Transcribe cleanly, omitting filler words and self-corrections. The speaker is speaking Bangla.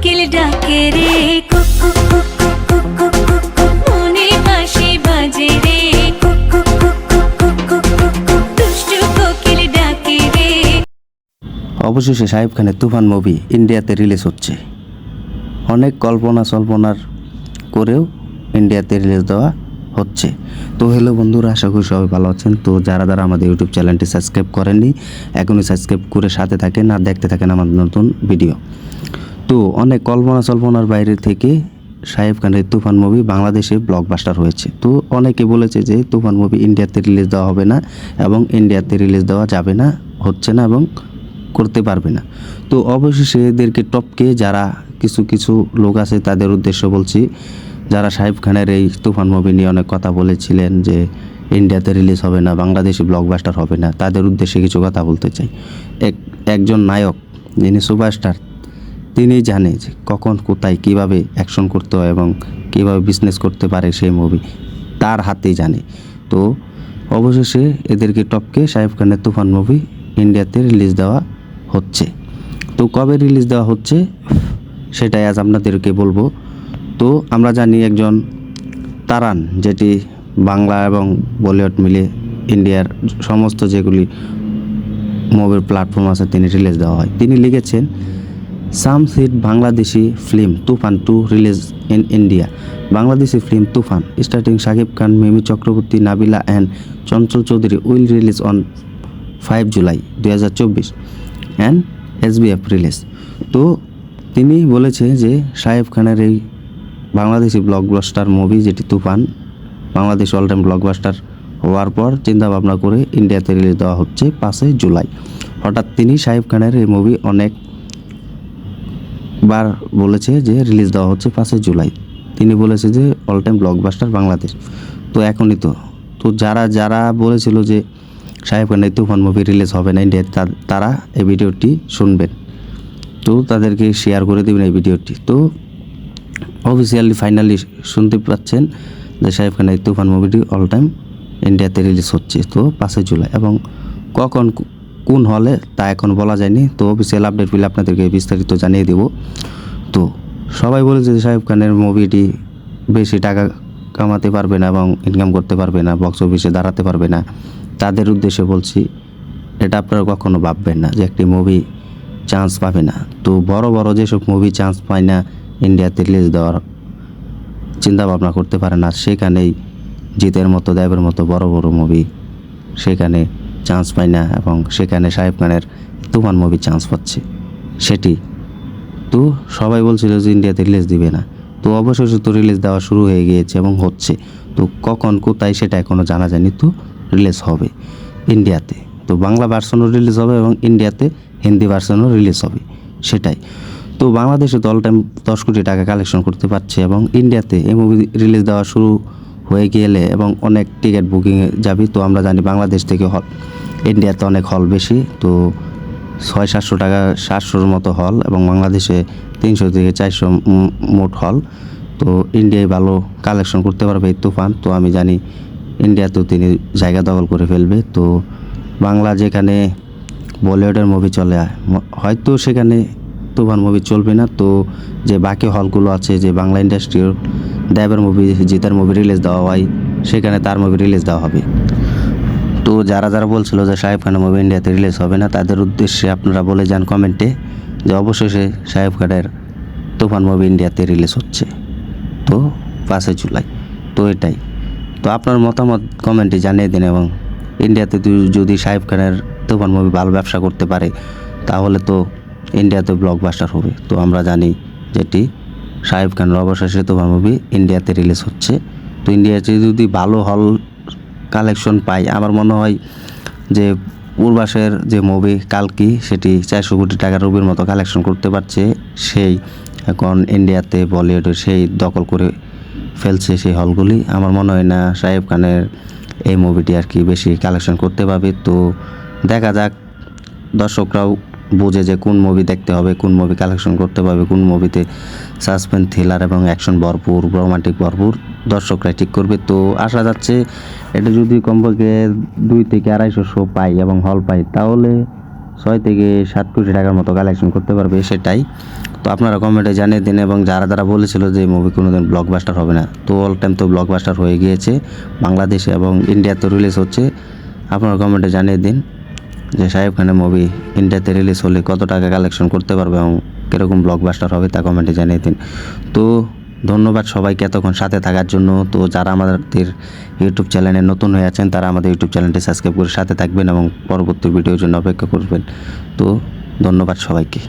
কোকিল ডাকে রে cook cook cook cook cook cook cook cook, মনে বাঁশি বাজে রে cook cook cook cook cook cook cook cook, দুষ্টু কোকিল ডাকে রে। অবশেষে শাহিব খানের তুফান মুভি ইন্ডিয়াতে রিলিজ হচ্ছে। অনেক কল্পনার করেও ইন্ডিয়াতে রিলিজ দেওয়া হচ্ছে। তো হ্যালো বন্ধুরা, আশা করি সবাই ভালো আছেন। তো যারা আমাদের ইউটিউব চ্যানেলটি সাবস্ক্রাইব করেননি, এখনই সাবস্ক্রাইব করে সাথে থাকেন আর দেখতে থাকেন আমাদের নতুন ভিডিও। তো অনেক কল্পনার বাইরে থেকে শাহিব খানের তুফান মুভি বাংলাদেশে ব্লকবাস্টার হয়েছে। তো অনেকে বলেছে যে তুফান মুভি ইন্ডিয়াতে রিলিজ দেওয়া হবে না এবং ইন্ডিয়াতে রিলিজ দেওয়া যাবে না, হচ্ছে না এবং করতে পারবে না। তো অবশেষে এদেরকে টপকে যারা কিছু লোক আছে তাদের উদ্দেশ্য বলছি, যারা শাহিব খানের এই তুফান মুভি নিয়ে অনেক কথা বলেছিলেন যে ইন্ডিয়াতে রিলিজ হবে না, বাংলাদেশে ব্লকবাস্টার হবে না, তাদের উদ্দেশ্যে কিছু কথা বলতে চাই। একজন নায়ক যিনি সুপারস্টার, তিনি জানে যে কখন কোথায় কিভাবে অ্যাকশন করতে হয় এবং কিভাবে বিজনেস করতে পারে সেই মুভি তার হাতেই জানে। তো অবশেষে এদেরকে টপকে শাহিব খানের তুফান মুভি ইন্ডিয়াতে রিলিজ দেওয়া হচ্ছে। তো কবে রিলিজ দেওয়া হচ্ছে সেটাই আজ আপনাদেরকে বলবো। তো আমরা জানি একজন তারান, যেটি বাংলা এবং বলিউড মিলে ইন্ডিয়ার সমস্ত যেগুলি মুভির প্ল্যাটফর্ম আছে তিনি রিলিজ দেওয়া হয়। তিনি লিখেছেন, some hit Bangladeshi film Toofan to release in India. Bangladeshi film Toofan starting Shakib Khan, Mimi Chakraborty, Nabila and Chanchal Chowdhury will release on 5 July 2024 and SBF release. তো তিনি বলেছে যে শাহিব খানের এই বাংলাদেশি ব্লকবাস্টার মুভি যেটি তুফান বাংলাদেশ অল টাইম ব্লকবাস্টার হওয়ার পর চিন্তাভাবনা করে ইন্ডিয়াতে রিলিজ দেওয়া হচ্ছে 5 জুলাই। হঠাৎ তিনি শাহিব খানের এই মুভি অনেকবার বলেছে যে রিলিজ দেওয়া হচ্ছে 5 জুলাই। তিনি বলেছে যে অল টাইম ব্লকবাস্টার বাংলাদেশ। তো এখনই তো যারা বলেছিল যে শাহিব খানের তুফান মুভি রিলিজ হবে না ইন্ডিয়াতে, তারা এই ভিডিওটি শুনবেন। তো তাদেরকে শেয়ার করে দেবেন এই ভিডিওটি। তো অফিসিয়ালি ফাইনালি শুনতে পাচ্ছেন যে শাহিব খানের তুফান মুভিটি অল টাইম ইন্ডিয়াতে রিলিজ হচ্ছে তো 5 জুলাই, এবং কখন কোন হলে তা এখন বলা যায়নি। তো অফিসিয়াল আপডেট পেলে আপনাদেরকে বিস্তারিত জানিয়ে দেব। তো সবাই বলেছে যে শাহিব খানের মুভিটি বেশি টাকা কামাতে পারবে না এবং ইনকাম করতে পারবে না, বক্স অফিসে দাঁড়াতে পারবে না। তাদের উদ্দেশ্যে বলছি, এটা আপনারা কখনো ভাববেন না যে একটি মুভি চান্স পাবে না। তো বড় যেসব মুভি চান্স পায় না ইন্ডিয়াতে রিলিজ দেওয়ার চিন্তা ভাবনা করতে পারে না, সেখানেই জিতের মতো, দেবের মতো বড় মুভি সেখানে চান্স পায় না এবং সেখানে শাহিব খানের তুফান মুভি চান্স পাচ্ছে সেটি। তো সবাই বলছিল যে ইন্ডিয়াতে রিলিজ দিবে না, তো অবশেষে তো রিলিজ দেওয়া শুরু হয়ে গিয়েছে এবং হচ্ছে। তো কখন কোথায় সেটা এখনও জানা যায়নি। তো রিলিজ হবে ইন্ডিয়াতে, তো বাংলা ভার্সনও রিলিজ হবে এবং ইন্ডিয়াতে হিন্দি ভার্সনও রিলিজ হবে সেটাই। তো বাংলাদেশে তো অল টাইম 10 কোটি টাকা কালেকশন করতে পারছে এবং ইন্ডিয়াতে এই মুভি রিলিজ দেওয়া শুরু হয়ে গেলে এবং অনেক টিকিট বুকিংয়ে যাবে। তো আমরা জানি বাংলাদেশ থেকে ইন্ডিয়াতে অনেক হল বেশি, তো 600-700 টাকা 700-র মতো হল এবং বাংলাদেশে 300 থেকে 400 মোট হল। তো ইন্ডিয়ায় ভালো কালেকশন করতে পারবে এই তুফান। তো আমি জানি ইন্ডিয়াতেও তিনি জায়গা দখল করে ফেলবে। তো বাংলা যেখানে বলিউডের মুভি চলে হয়তো সেখানে তুফান মুভি চলবে না। তো যে বাকি হলগুলো আছে, যে বাংলা ইন্ডাস্ট্রির দেবের মুভি, জিতের মুভি রিলিজ দেওয়া হয়, সেখানে তার মুভি রিলিজ দেওয়া হবে। তো যারা বলছিল যে শাহিব খানের মুভি ইন্ডিয়াতে রিলিজ হবে না, তাদের উদ্দেশ্যে আপনারা বলে যান কমেন্টে যে অবশেষে শাহিব খানের তুফান মুভি ইন্ডিয়াতে রিলিজ হচ্ছে তো 5 জুলাই। তো এটাই। তো আপনার মতামত কমেন্টে জানিয়ে দিন, এবং ইন্ডিয়াতে যদি শাহিব খানের তুফান মুভি ভালো ব্যবসা করতে পারে তাহলে তো ইন্ডিয়াতে ব্লকবাস্টার হবে। তো আমরা জানি যেটি শাহিব খানের অবশেষে তুফান মুভি ইন্ডিয়াতে রিলিজ হচ্ছে। তো ইন্ডিয়াতে যদি ভালো হল কালেকশন পায়, আমার মনে হয় যে পূর্বাসের যে মুভি কালকি সেটি 400 কোটি টাকার রুবির মতো কালেকশন করতে পারছে, সেই এখন ইন্ডিয়াতে বলিউডের সেই দখল করে ফেলছে সেই হলগুলি। আমার মনে হয় না শাহিব খানের এই মুভিটি আর কি বেশি কালেকশন করতে পারবে। তো দেখা যাক, দর্শকরাও বোঝে যে কোন মুভি দেখতে হবে, কোন মুভি কালেকশন করতে পারবে, কোন মুভিতে সাসপেন্স, থ্রিলার এবং অ্যাকশন ভরপুর, রোমান্টিক ভরপুর, দর্শকরা ঠিক করবে। তো আশা যাচ্ছে এটা যদি কমপক্ষে 2 থেকে 250 শো পাই এবং হল পাই, তাহলে 6 থেকে 7 কোটি টাকার মতো কালেকশন করতে পারবে সেটাই। তো আপনারা কমেন্টে জানিয়ে দিন, এবং যারা যারা বলেছিল যে এই মুভি কোনোদিন ব্লকবাস্টার হবে না, তো অল টাইম তো ব্লকবাস্টার হয়ে গিয়েছে, বাংলাদেশে এবং ইন্ডিয়াতে রিলিজ হচ্ছে। আপনারা কমেন্টে জানিয়ে দিন যে শাকিব খানের মুভি ইন্ডিয়াতে রিলিজ হলে কত টাকা কালেকশন করতে পারবে এবং কীরকম ব্লকবাস্টার হবে তা কমেন্টে জানিয়ে দিন। তো ধন্যবাদ সবাইকে এতক্ষণ সাথে থাকার জন্য। তো যারা আমাদের ইউটিউব চ্যানেলে নতুন হয়ে আছেন তারা আমাদের ইউটিউব চ্যানেলটি সাবস্ক্রাইব করে সাথে থাকবেন এবং পরবর্তী ভিডিওর জন্য অপেক্ষা করবেন। তো ধন্যবাদ সবাইকে।